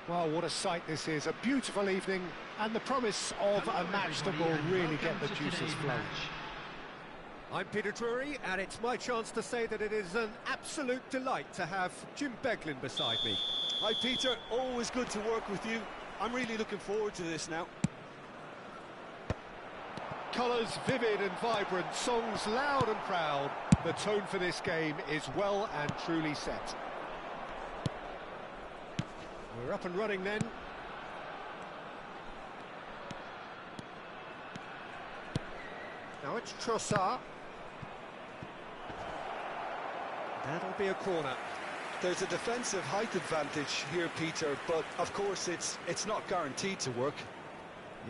Well, what a sight this is. A beautiful evening and the promise of a match that will really get the juices flowing. I'm Peter Drury, and it's my chance to say that it is an absolute delight to have Jim Beglin beside me. Hi Peter, always good to work with you. I'm really looking forward to this now. Colours vivid and vibrant, songs loud and proud. The tone for this game is well and truly set. We're up and running then. Now it's Trossard. That'll be a corner. There's a defensive height advantage here, Peter, but of course it's not guaranteed to work.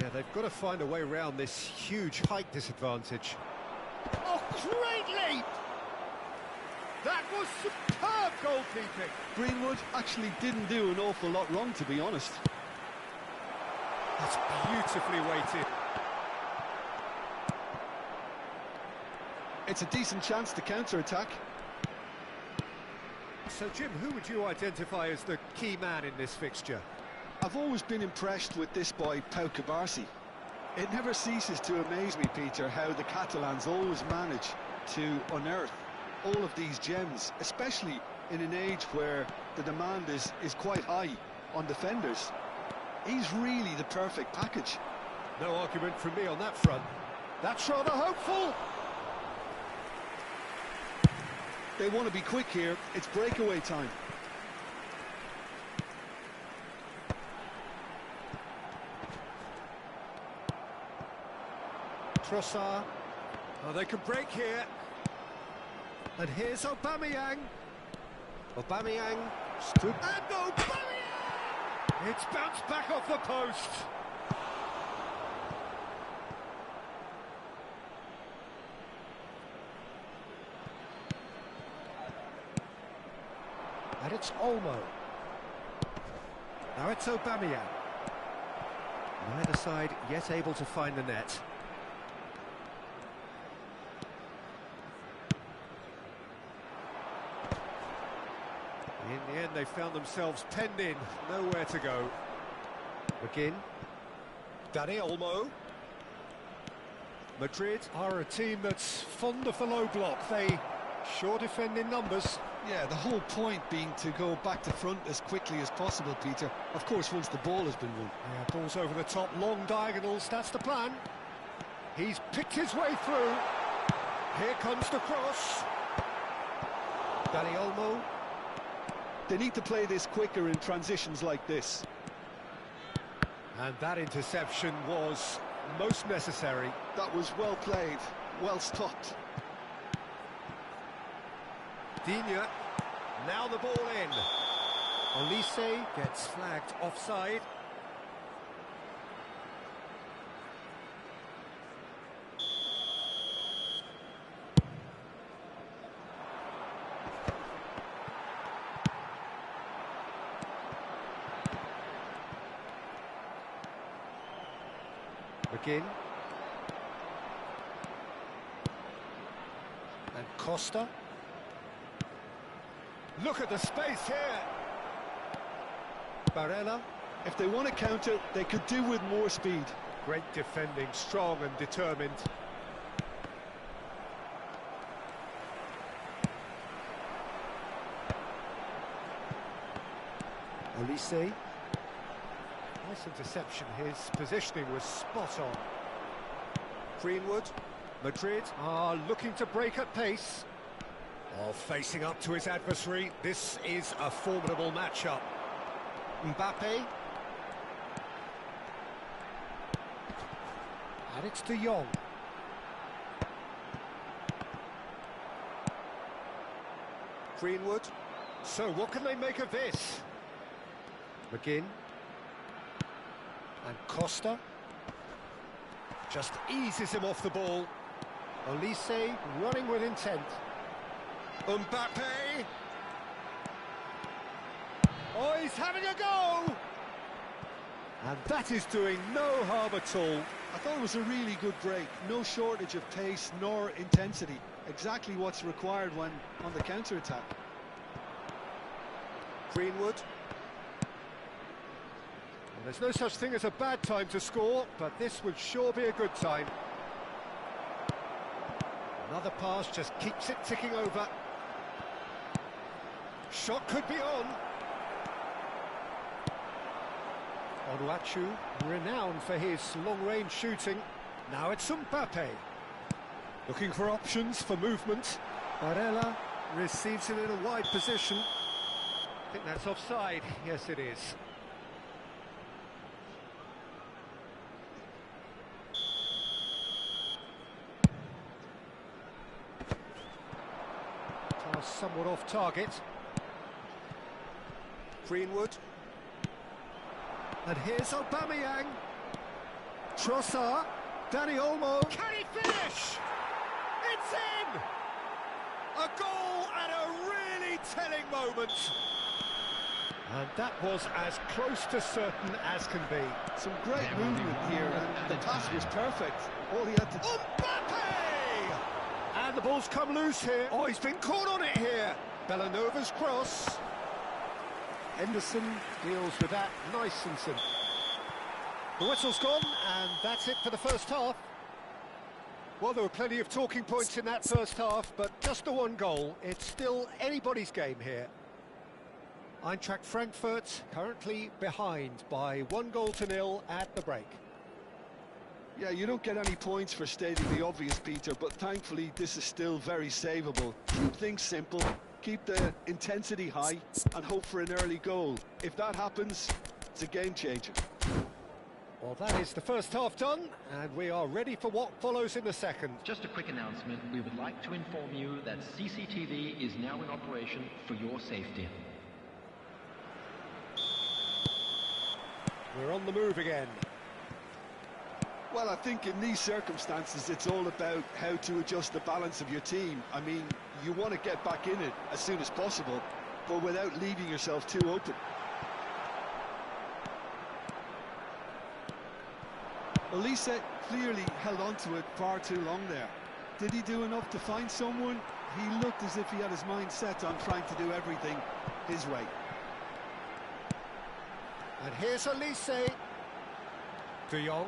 Yeah, they've got to find a way around this huge height disadvantage. Oh, great leap! That was superb goalkeeping. Greenwood actually didn't do an awful lot wrong, to be honest. That's beautifully weighted. It's a decent chance to counter-attack. So, Jim, who would you identify as the key man in this fixture? I've always been impressed with this boy, Pau Cubarsí. It never ceases to amaze me, Peter, how the Catalans always manage to unearth all of these gems, especially in an age where the demand is quite high on defenders. He's really the perfect package. No argument from me on that front. That's rather hopeful. They want to be quick here. It's breakaway time. Trossard. Oh, they can break here. And here's Aubameyang. Aubameyang stood... And Aubameyang! It's bounced back off the post. And it's Olmo. Now it's Aubameyang. Neither side yet able to find the net. In the end, they found themselves penned in, nowhere to go. McGinn. Dani Olmo. Madrid are a team that's fond of the low block. They sure defend in numbers. Yeah, the whole point being to go back to front as quickly as possible, Peter. Of course, once the ball has been won. Yeah, ball's over the top, long diagonals, that's the plan. He's picked his way through. Here comes the cross. Dani Olmo. They need to play this quicker in transitions like this. And that interception was most necessary. That was well played, well stopped. Digne, now the ball in. Olise gets flagged offside. McGinn. And Costa. Look at the space here. Barella. If they want to counter, they could do with more speed. Great defending, strong and determined. Olise. Nice interception. His positioning was spot on. Greenwood. Madrid are looking to break at pace. Oh, facing up to his adversary. This is a formidable matchup. Mbappe. And it's De Jong. Greenwood. So what can they make of this? McGinn. And Costa. Just eases him off the ball. Olise running with intent. Mbappe. Oh, he's having a go! And that is doing no harm at all. I thought it was a really good break. No shortage of pace nor intensity. Exactly what's required when on the counter-attack. Greenwood. Well, there's no such thing as a bad time to score, but this would sure be a good time. Another pass just keeps it ticking over. Shot could be on. Onuachu, renowned for his long-range shooting. Now it's Mbappe. Looking for options for movement. Barella receives it in a wide position. I think that's offside. Yes, it is. Pass somewhat off target. Greenwood. And here's Aubameyang. Trossard. Dani Olmo. Can he finish? It's in! A goal at a really telling moment. And that was as close to certain as can be. Some great movement here, and the pass was perfect. All he had to... Mbappe! And the ball's come loose here. Oh, he's been caught on it here. Bellanova's cross. Henderson deals with that nice and simple. The whistle's gone, and that's it for the first half. Well, there were plenty of talking points in that first half, but just the one goal. It's still anybody's game here. Eintracht Frankfurt currently behind by 1-0 at the break. Yeah, you don't get any points for stating the obvious, Peter, but thankfully this is still very savable. Keep things simple, keep the intensity high, and hope for an early goal. If that happens, it's a game changer. Well, that is the first half done, and we are ready for what follows in the second. Just a quick announcement. We would like to inform you that CCTV is now in operation for your safety. We're on the move again. Well, I think in these circumstances, it's all about how to adjust the balance of your team. I mean, you want to get back in it as soon as possible, but without leaving yourself too open. Olise clearly held on to it far too long there. Did he do enough to find someone? He looked as if he had his mind set on trying to do everything his way. And here's Olise. De Jong.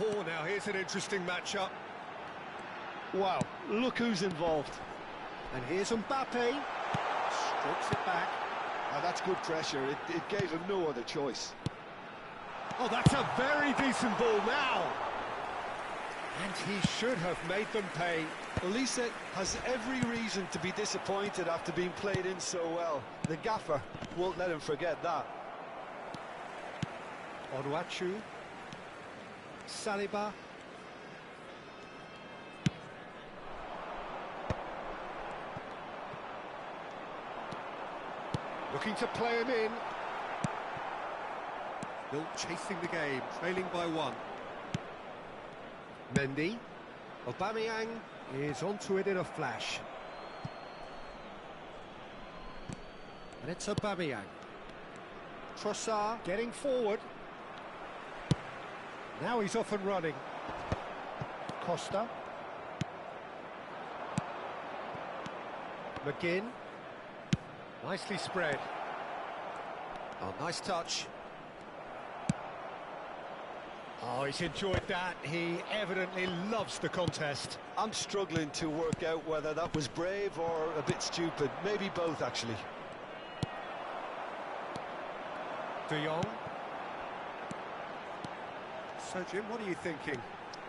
Oh, now here's an interesting matchup. Wow, look who's involved. And here's Mbappe. Strokes it back. Oh, that's good pressure. It gave him no other choice. Oh, that's a very decent ball now. And he should have made them pay. Olise has every reason to be disappointed after being played in so well. The gaffer won't let him forget that. Onuachu. Saliba. Looking to play him in. Still chasing the game, trailing by 1. Mendy. Aubameyang is onto it in a flash. And it's Aubameyang. Trossard getting forward. Now he's off and running. Costa. McGinn. Nicely spread. Oh, nice touch. Oh, he's enjoyed that. He evidently loves the contest. I'm struggling to work out whether that was brave or a bit stupid. Maybe both, actually. De Jong. So, Jim, what are you thinking?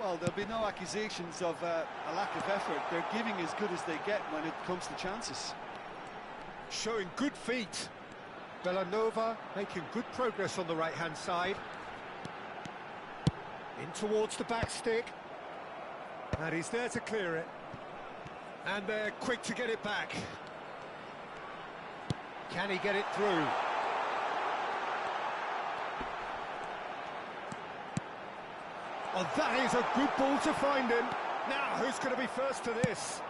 Well, there'll be no accusations of a lack of effort. They're giving as good as they get when it comes to chances. Showing good feet. Villanova making good progress on the right-hand side. In towards the back stick. And he's there to clear it. And they're quick to get it back. Can he get it through? Oh, that is a good ball to find him. Now, who's going to be first to this?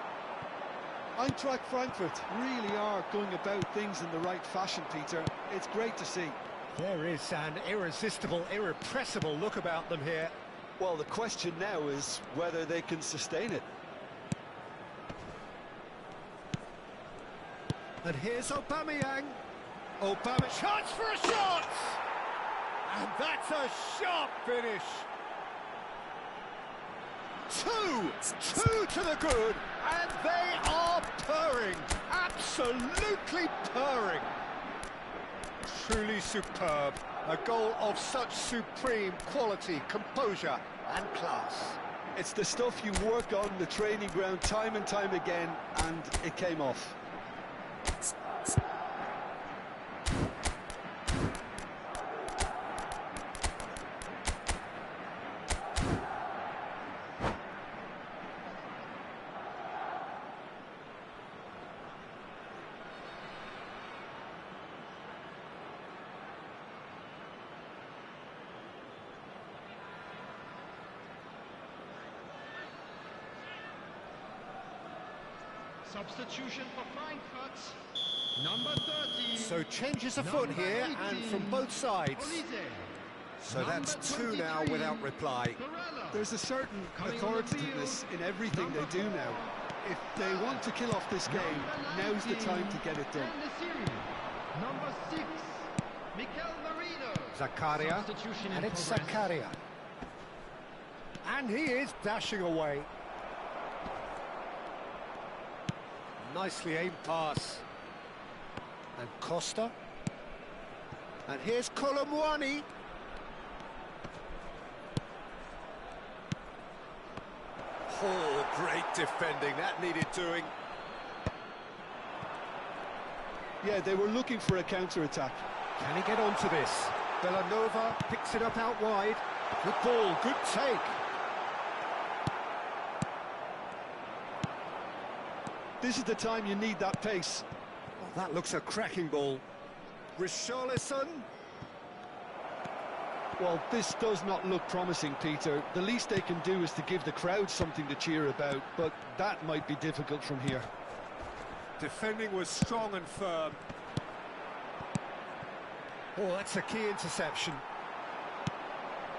Eintracht Frankfurt really are going about things in the right fashion, Peter. It's great to see. There is an irresistible, irrepressible look about them here. Well, the question now is whether they can sustain it. And here's Aubameyang. Aubameyang, chance for a shot! And that's a sharp finish. Two to the good, and they are purring, absolutely purring. Truly superb, a goal of such supreme quality, composure and class. It's the stuff you work on the training ground time and time again, and it came off. Substitution for Frankfurt, number 30. So changes afoot here, and from both sides. So that's two now without reply. There's a certain authoritativeness in everything they do now. If they want to kill off this game, now's the time to get it done. Number 6, Mikel Merino. Zakaria, and it's Zakaria. And he is dashing away. Nicely aimed pass. And Costa. And here's Colomwani. Oh, great defending. That needed doing. Yeah, they were looking for a counter-attack. Can he get onto this? Villanova picks it up out wide. Good ball, good take. This is the time you need that pace. Oh, that looks a cracking ball. Richarlison. Well, this does not look promising, Peter. The least they can do is to give the crowd something to cheer about, but that might be difficult from here. Defending was strong and firm. Oh, that's a key interception.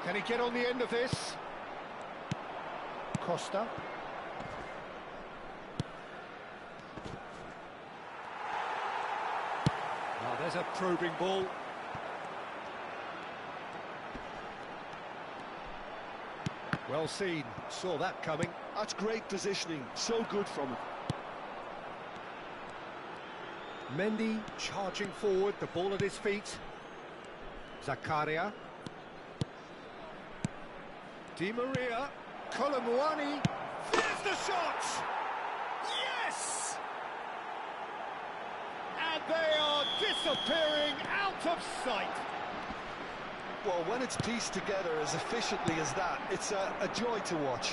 Can he get on the end of this? Costa. Oh, there's a probing ball. Well seen, saw that coming. That's great positioning, so good from him. Mendy charging forward, the ball at his feet. Zakaria. Di Maria. Colomwani. There's the shot! Yes! And they are disappearing out of sight. Well, when it's pieced together as efficiently as that, it's a joy to watch.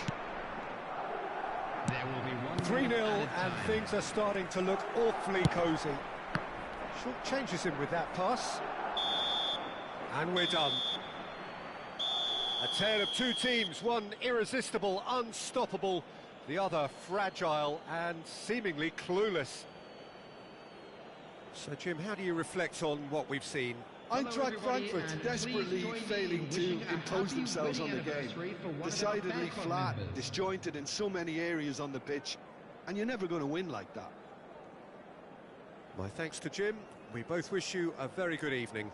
There will be 3-0, and things are starting to look awfully cosy. Short changes him with that pass. And we're done. A tale of two teams, one irresistible, unstoppable, the other fragile and seemingly clueless. So, Jim, how do you reflect on what we've seen? Eintracht Frankfurt desperately failing to impose themselves on the game. Decidedly flat, disjointed in so many areas on the pitch, and you're never going to win like that. My thanks to Jim. We both wish you a very good evening.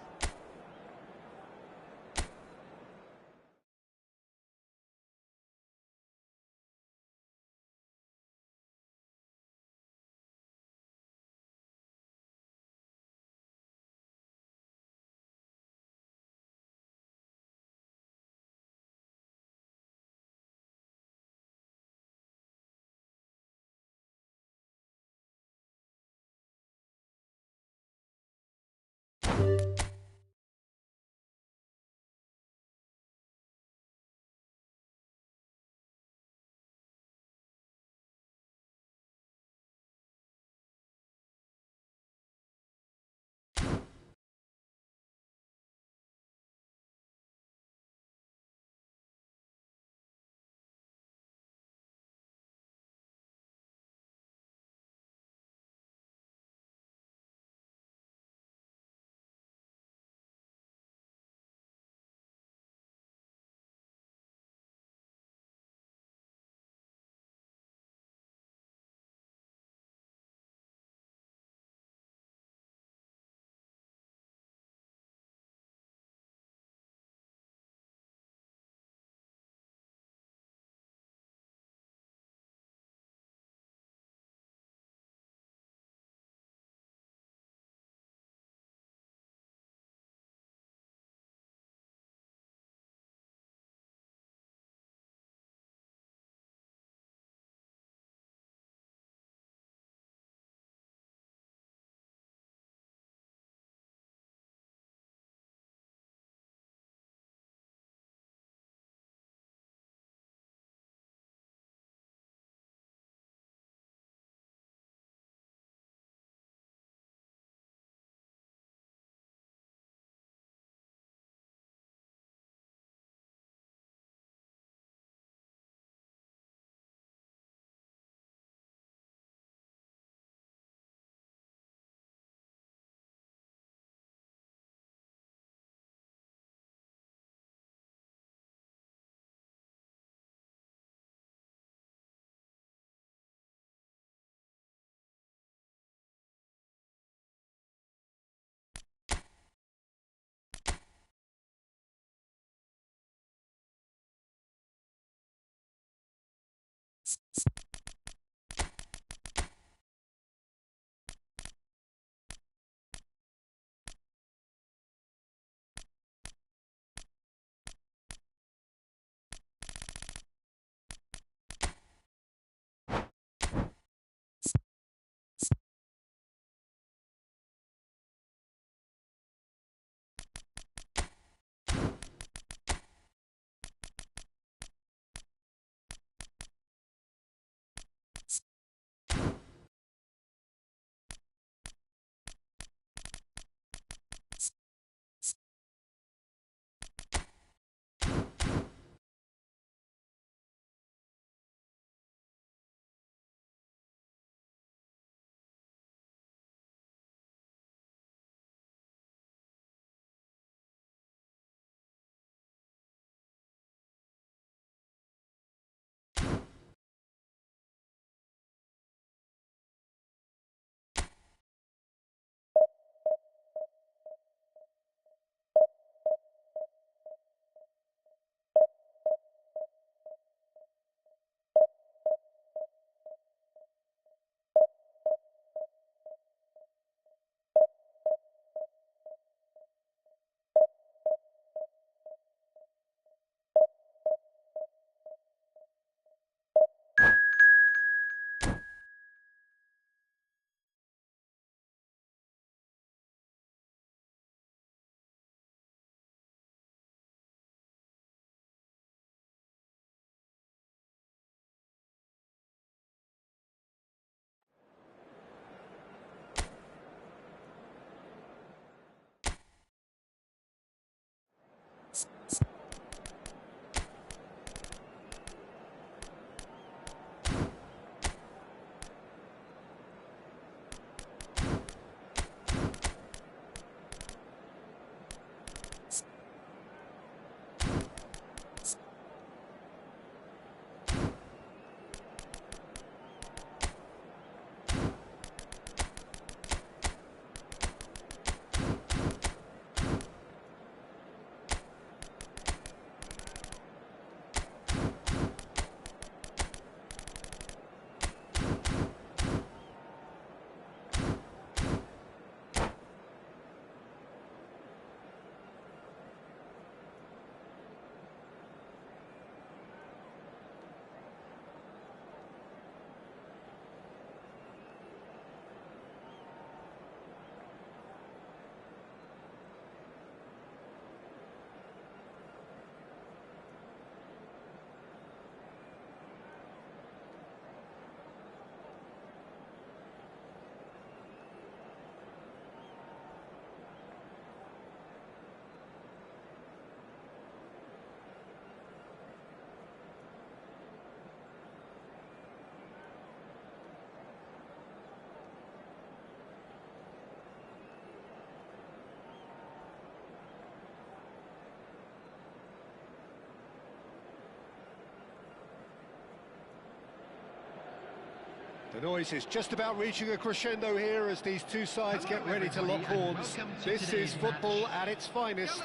The noise is just about reaching a crescendo here as these two sides get ready to lock horns. This is football at its finest.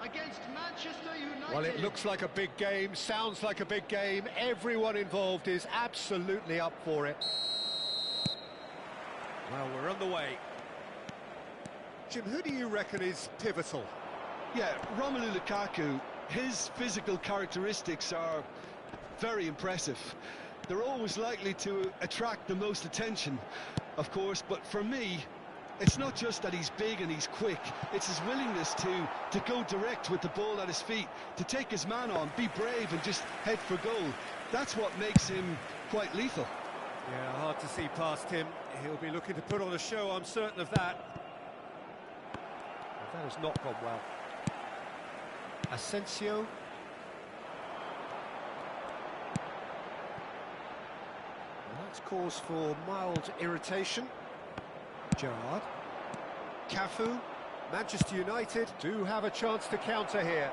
Against Manchester United. Well, it looks like a big game, sounds like a big game. Everyone involved is absolutely up for it. Well, we're underway. Jim, who do you reckon is pivotal? Yeah, Romelu Lukaku, his physical characteristics are very impressive. They're always likely to attract the most attention, of course, but for me, it's not just that he's big and he's quick, it's his willingness to go direct with the ball at his feet, to take his man on, be brave and just head for goal. That's what makes him quite lethal. Yeah, hard to see past him. He'll be looking to put on a show, I'm certain of that. Well, that has not gone well. Asensio. And that's cause for mild irritation. Gerrard. Cafu. Manchester United do have a chance to counter here.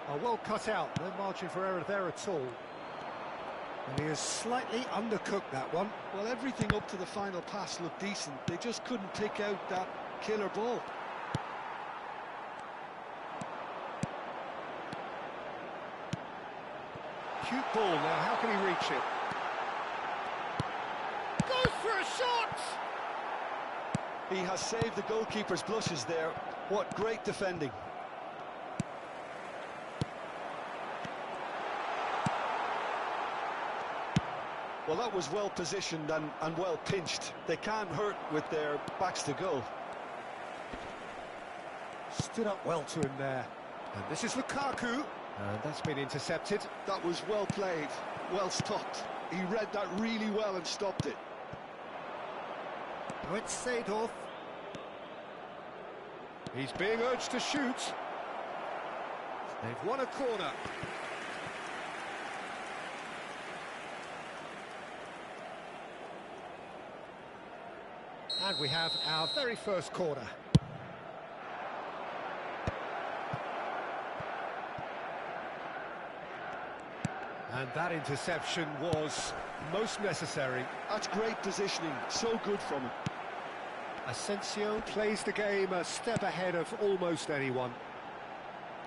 Oh, well cut out, no margin for error there at all. And he has slightly undercooked that one. Well, everything up to the final pass looked decent. They just couldn't pick out that killer ball. Acute ball now, how can he reach it? Goes for a shot! He has saved the goalkeeper's blushes there. What great defending. Well, that was well positioned and well pinched. They can't hurt with their backs to goal. Stood up well to him there. And this is Lukaku. And that's been intercepted. That was well played, well stopped. He read that really well and stopped it. Now it's Seedorf. He's being urged to shoot. They've won a corner. And we have our very first corner. And that interception was most necessary. That's great positioning, so good from him. Asensio plays the game a step ahead of almost anyone.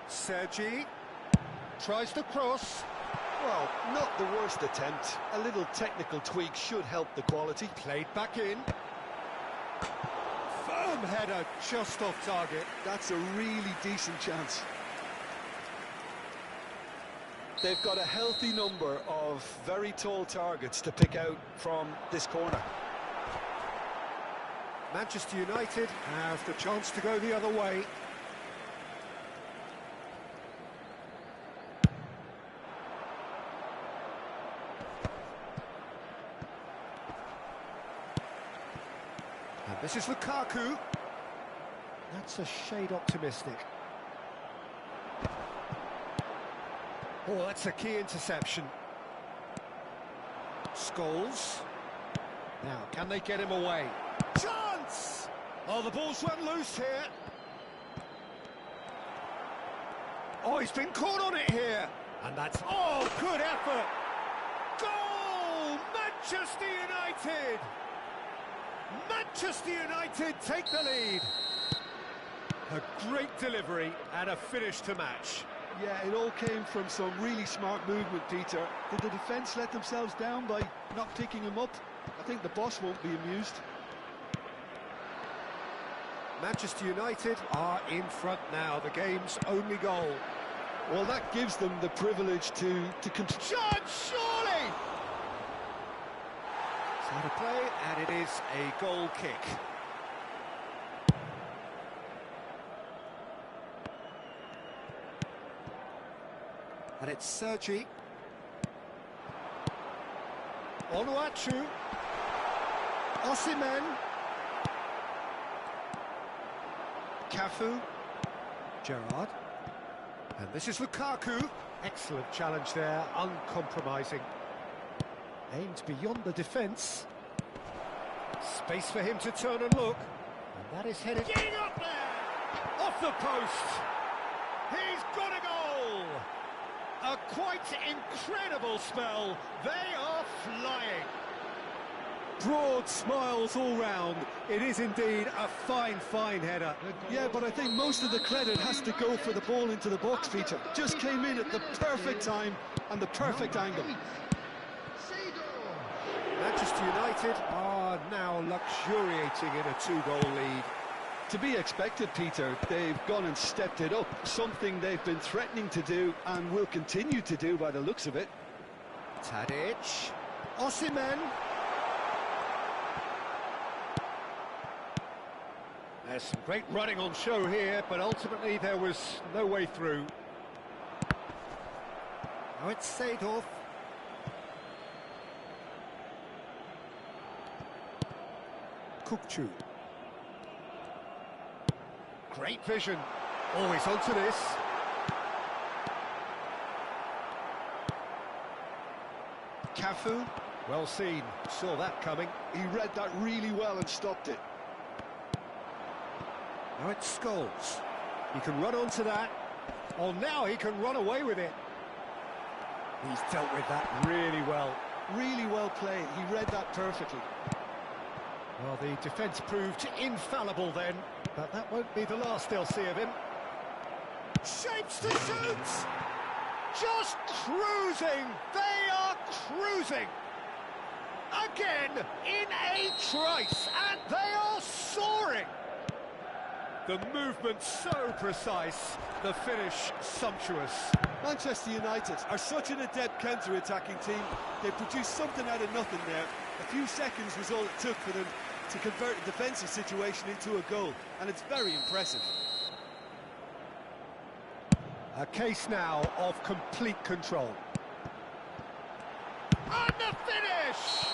Sergi tries to cross. Well, not the worst attempt. A little technical tweak should help the quality. Played back in. Firm header, just off target. That's a really decent chance. They've got a healthy number of very tall targets to pick out from this corner. Manchester United have the chance to go the other way. And this is Lukaku. That's a shade optimistic. Oh, that's a key interception. Scholes. Now, can they get him away? Chance! Oh, the ball's run loose here. Oh, he's been caught on it here. And that's... Oh, good effort! Goal! Manchester United! Manchester United take the lead. A great delivery and a finish to match. Yeah, it all came from some really smart movement, Peter. Did the defence let themselves down by not picking him up? I think the boss won't be amused. Manchester United are in front now, the game's only goal. Well, that gives them the privilege to Judge, surely! So to play, and it is a goal kick. And it's Sergi. Onuachu. Osimhen. Cafu. Gerrard. And this is Lukaku. Excellent challenge there, uncompromising. Aimed beyond the defence. Space for him to turn and look. And that is headed... Getting up there! Off the post! He's got a goal! A quite incredible spell. They are flying. Broad smiles all round. It is indeed a fine, fine header. Yeah, but I think most of the credit has to go for the ball into the box, Peter. Just came in at the perfect time and the perfect angle. Manchester United are now luxuriating in a two-goal lead. To be expected, Peter. They've gone and stepped it up, something they've been threatening to do and will continue to do by the looks of it. Tadic, Osimhen. There's some great running on show here, but ultimately there was no way through. Now it's Seedorf. Kukçu. Great vision. Always onto this. Cafu. Well seen. Saw that coming. He read that really well and stopped it. Now it's Scholes. He can run onto that. Oh, now he can run away with it. He's dealt with that really well. Really well played. He read that perfectly. Well, the defence proved infallible then, but that won't be the last they'll see of him. Shapes to shoot! just cruising. They are cruising. Again, in a trice, and they are soaring. The movement so precise, the finish sumptuous. Manchester United are such an adept counter-attacking team. They produced something out of nothing there. A few seconds was all it took for them to convert a defensive situation into a goal, and it's very impressive. A case now of complete control. And the finish!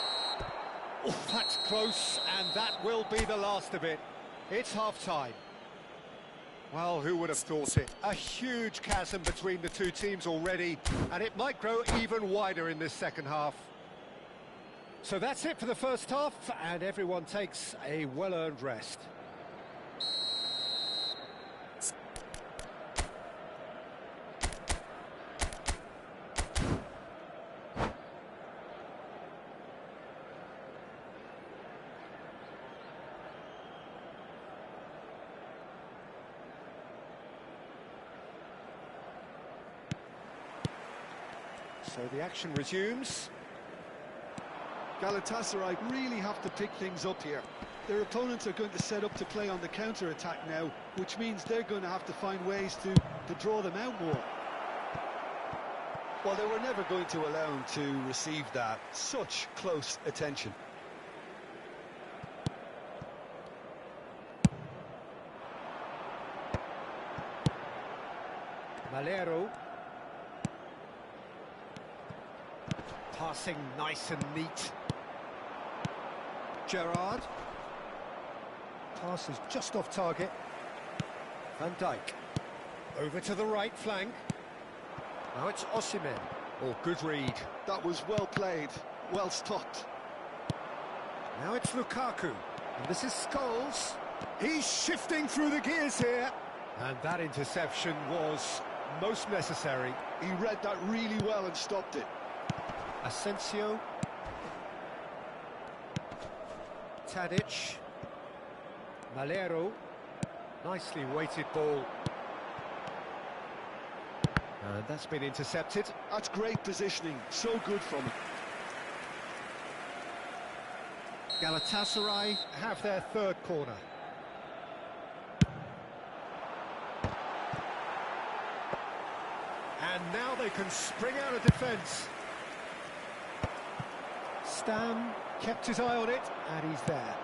Oh, that's close, and that will be the last of it. It's half-time. Well, who would have thought it? A huge chasm between the two teams already, and it might grow even wider in this second half. So that's it for the first half, and everyone takes a well-earned rest. So the action resumes. Galatasaray really have to pick things up here. Their opponents are going to set up to play on the counter-attack now, which means they're going to have to find ways to draw them out more. Well, they were never going to allow him to receive that. Such close attention. Malero. Passing nice and neat. Gerrard. Pass is just off target. Van Dijk. Over to the right flank. Now it's Osimhen. Oh, good read. That was well played, well stopped. Now it's Lukaku. And this is Scholes. He's shifting through the gears here. And that interception was most necessary. He read that really well and stopped it. Asensio. Tadic. Malero. Nicely weighted ball. And that's been intercepted. That's great positioning, so good from him. Galatasaray have their third corner. And now they can spring out of defence. Stam kept his eye on it, and he's there.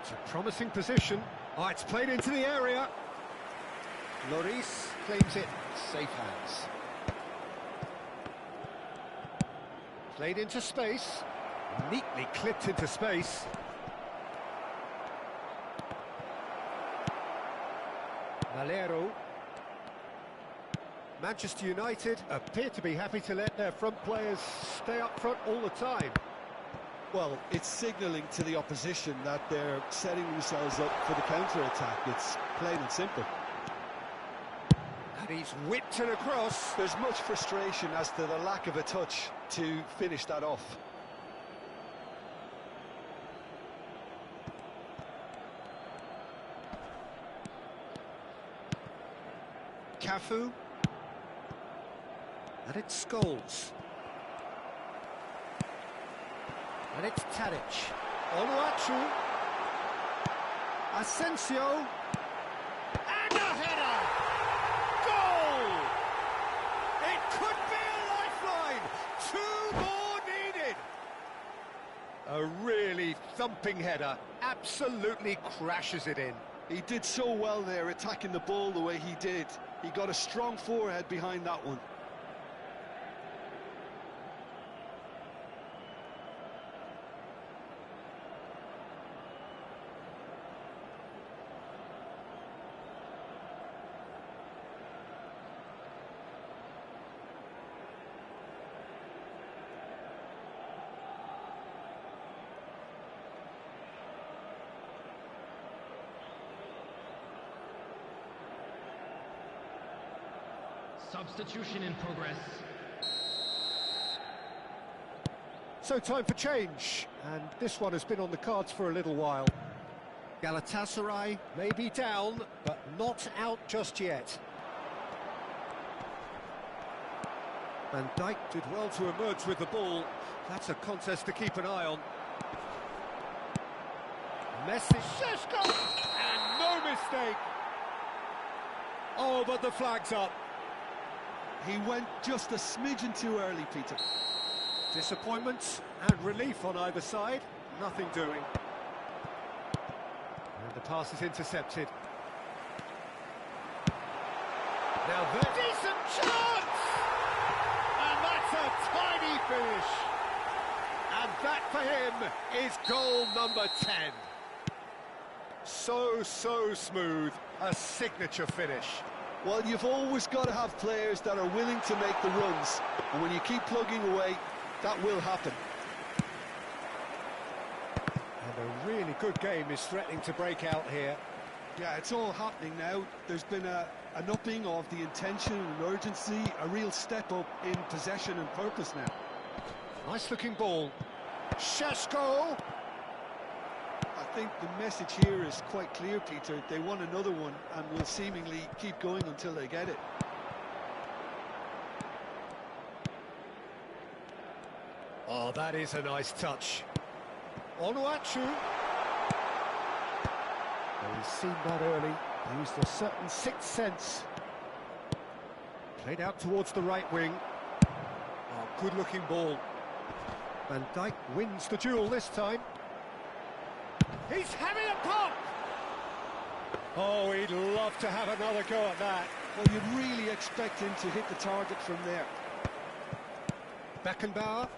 It's a promising position. Oh, it's played into the area. Lloris claims it. Safe hands. Played into space. Neatly clipped into space. Malero. Manchester United appear to be happy to let their front players stay up front all the time. Well, it's signalling to the opposition that they're setting themselves up for the counter-attack. It's plain and simple. And he's whipped it across. There's much frustration as to the lack of a touch to finish that off. Cafu. And it's Scholes. And it's Tadic. Onuachu. Asensio. And a header! Goal! It could be a lifeline! 2 more needed! A really thumping header. Absolutely crashes it in. He did so well there, attacking the ball the way he did. He got a strong forehead behind that one. Substitution in progress. So time for change, and this one has been on the cards for a little while. Galatasaray may be down, but not out just yet. Van Dijk did well to emerge with the ball. That's a contest to keep an eye on. Messi, Šeško, and no mistake. Oh, but the flag's up. He went just a smidgen too early, Peter. Disappointment and relief on either side. Nothing doing. And the pass is intercepted. Now there's decent chance! And that's a tiny finish. And that for him is goal number 10. So smooth, a signature finish. Well, you've always got to have players that are willing to make the runs, and when you keep plugging away, that will happen. And a really good game is threatening to break out here. Yeah, it's all happening now. There's been an upping of the intention and urgency, a real step up in possession and purpose now. Nice looking ball. Šeško! I think the message here is quite clear, Peter. They want another one and will seemingly keep going until they get it. Oh, that is a nice touch. Onuachu. Well, he's seen that early. Used a certain sixth sense. Played out towards the right wing. Oh, good-looking ball. Van Dijk wins the duel this time. He's having a pop! Oh, he'd love to have another go at that. Well, you'd really expect him to hit the target from there. Beckenbauer.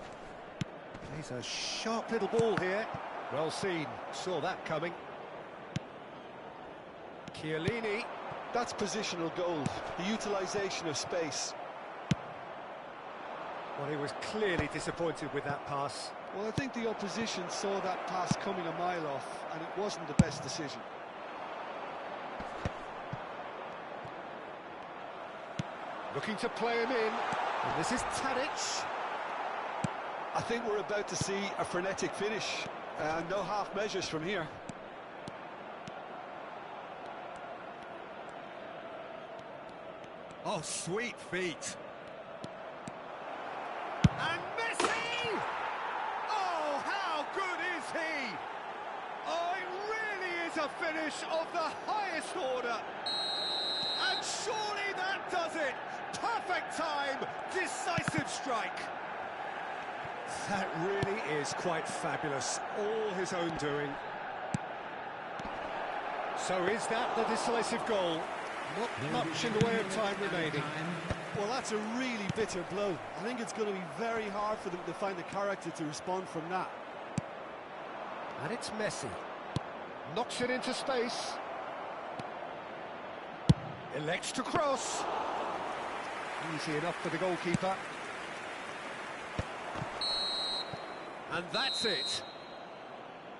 He's a sharp little ball here. Well seen, saw that coming. Chiellini. That's positional gold, the utilisation of space. Well, he was clearly disappointed with that pass. Well, I think the opposition saw that pass coming a mile off, and it wasn't the best decision. Looking to play him in, and this is Tadic. I think we're about to see a frenetic finish, and no half measures from here. Oh, sweet feet. And Messi! Oh, how good is he? Oh, it really is a finish of the highest order. And surely that does it. Perfect time, decisive strike. That really is quite fabulous, all his own doing. So is that the decisive goal? Not much in the way of time remaining. Well, that's a really bitter blow. I think it's going to be very hard for them to find the character to respond from that. And it's Messi. Knocks it into space. Elects to cross. Easy enough for the goalkeeper. And that's it.